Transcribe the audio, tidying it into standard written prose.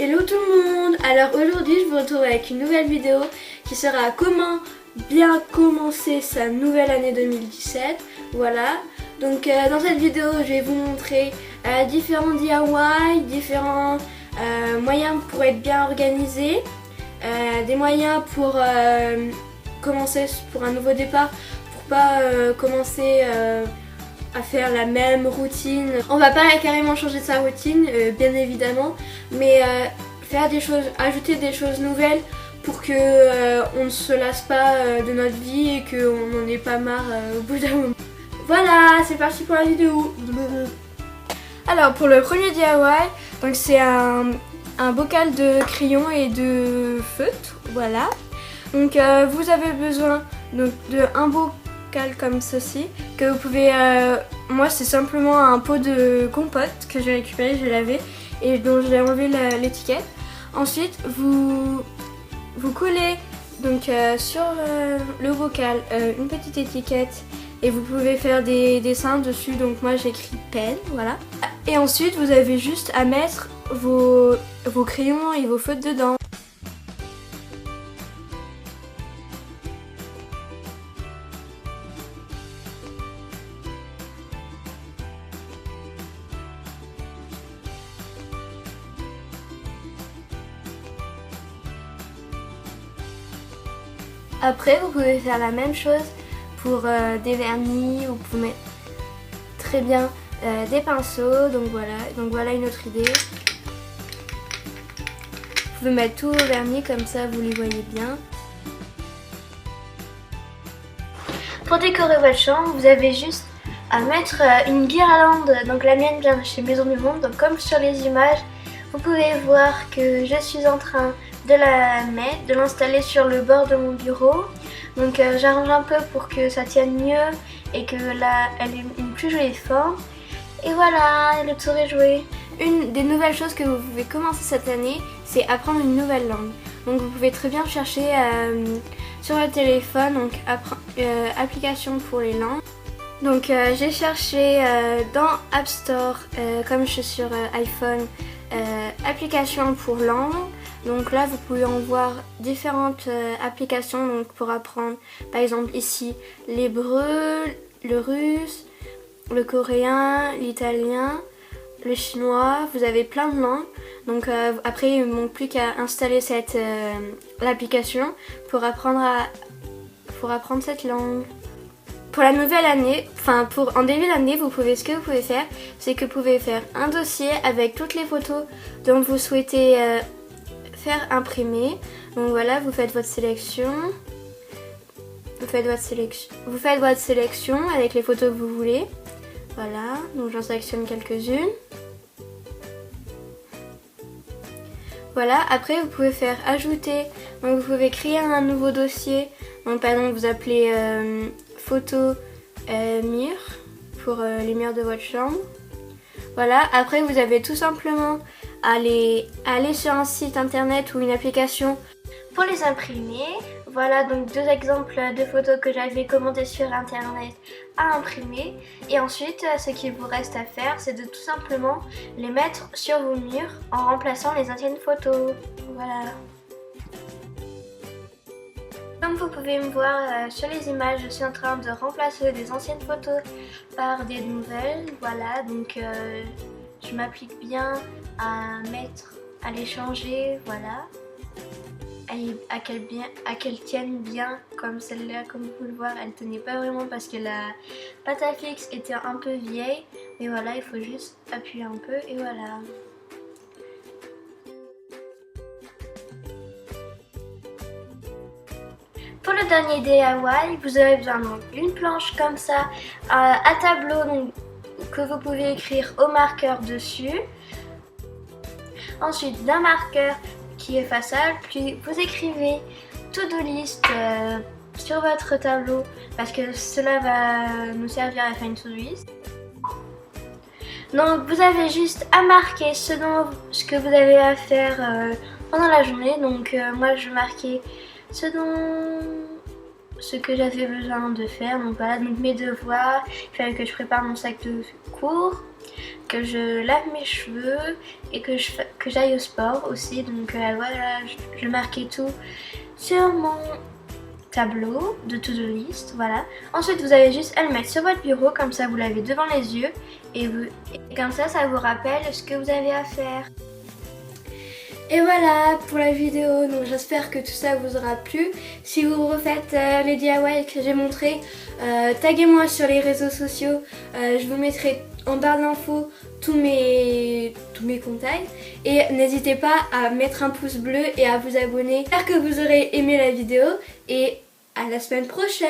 Hello tout le monde. Alors aujourd'hui je vous retrouve avec une nouvelle vidéo qui sera comment bien commencer sa nouvelle année 2017. Voilà, donc dans cette vidéo je vais vous montrer différents DIY, différents moyens pour être bien organisé, des moyens pour commencer pour un nouveau départ, pour pas commencer à faire la même routine. On va pas carrément changer de sa routine, bien évidemment, mais faire des choses, ajouter des choses nouvelles pour que on ne se lasse pas de notre vie et qu'on n'en ait pas marre au bout d'un moment. Voilà, c'est parti pour la vidéo. Alors pour le premier DIY, donc c'est un bocal de crayon et de feutre, voilà. Donc vous avez besoin donc, de un bocal comme ceci que vous pouvez, moi c'est simplement un pot de compote que j'ai récupéré, j'ai lavé et dont j'ai enlevé l'étiquette. Ensuite vous collez donc sur le bocal une petite étiquette et vous pouvez faire des dessins dessus, donc moi j'ai écrit pen, voilà. Et ensuite vous avez juste à mettre vos crayons et vos feutres dedans. Après vous pouvez faire la même chose pour des vernis, vous pouvez mettre très bien des pinceaux, donc voilà une autre idée. Vous pouvez mettre tout au vernis comme ça vous les voyez bien. Pour décorer votre chambre, vous avez juste à mettre une guirlande, donc la mienne vient de chez Maison du Monde, donc comme sur les images, vous pouvelle voir que je suis en train de la mettre, de l'installer sur le bord de mon bureau. Donc j'arrange un peu pour que ça tienne mieux et que là elle ait une plus jolie forme. Et voilà, le tour est joué. Une des nouvelles choses que vous pouvez commencer cette année, c'est apprendre une nouvelle langue. Donc vous pouvez très bien chercher sur votre téléphone, donc application pour les langues. Donc j'ai cherché dans App Store, comme je suis sur iPhone, application pour langue. Donc là vous pouvez en voir différentes applications donc, pour apprendre par exemple ici l'hébreu, le russe, le coréen, l'italien, le chinois, vous avez plein de langues. Donc après il ne manque plus qu'à installer l'application pour apprendre cette langue. Pour la nouvelle année, en début d'année, ce que vous pouvez faire, c'est que vous pouvez faire un dossier avec toutes les photos dont vous souhaitez faire imprimer. Donc voilà, vous faites votre sélection. Vous faites votre sélection avec les photos que vous voulez. Voilà, donc j'en sélectionne quelques-unes. Voilà, après vous pouvez faire ajouter. Donc vous pouvez créer un nouveau dossier. Donc par exemple vous appelez photo mur pour les murs de votre chambre. Voilà, après vous avez tout simplement à aller sur un site internet ou une application pour les imprimer. Voilà donc deux exemples de photos que j'avais commandées sur internet à imprimer. Et ensuite ce qu'il vous reste à faire, c'est de tout simplement les mettre sur vos murs en remplaçant les anciennes photos. Voilà. Comme vous pouvez me voir sur les images, je suis en train de remplacer des anciennes photos par des nouvelles. Voilà, donc je m'applique bien à les changer, voilà. À qu'elles tiennent bien comme celle-là, comme vous pouvez le voir, elle tenait pas vraiment parce que la pâte à fixe était un peu vieille. Mais voilà, il faut juste appuyer un peu et voilà. Pour le dernier DIY, vous avez besoin d'une planche comme ça, à tableau donc, que vous pouvez écrire au marqueur dessus. Ensuite d'un marqueur qui est effaçable, puis vous écrivez to-do list sur votre tableau parce que cela va nous servir à faire une to-do list. Donc vous avez juste à marquer ce que vous avez à faire pendant la journée. Donc moi je marquais ce que j'avais besoin de faire. Donc voilà, donc mes devoirs, il fallait que je prépare mon sac de cours. que je lave mes cheveux et que j'aille au sport aussi. Donc voilà, je marquais tout sur mon tableau de to-do list, voilà. Ensuite vous avez juste à le mettre sur votre bureau, comme ça vous l'avez devant les yeux et comme ça vous rappelle ce que vous avez à faire. Et voilà pour la vidéo, donc j'espère que tout ça vous aura plu. Si vous refaites les DIY que j'ai montré, taguez-moi sur les réseaux sociaux, je vous mettrai en barre d'infos tous mes contacts. Et n'hésitez pas à mettre un pouce bleu et à vous abonner. J'espère que vous aurez aimé la vidéo et à la semaine prochaine.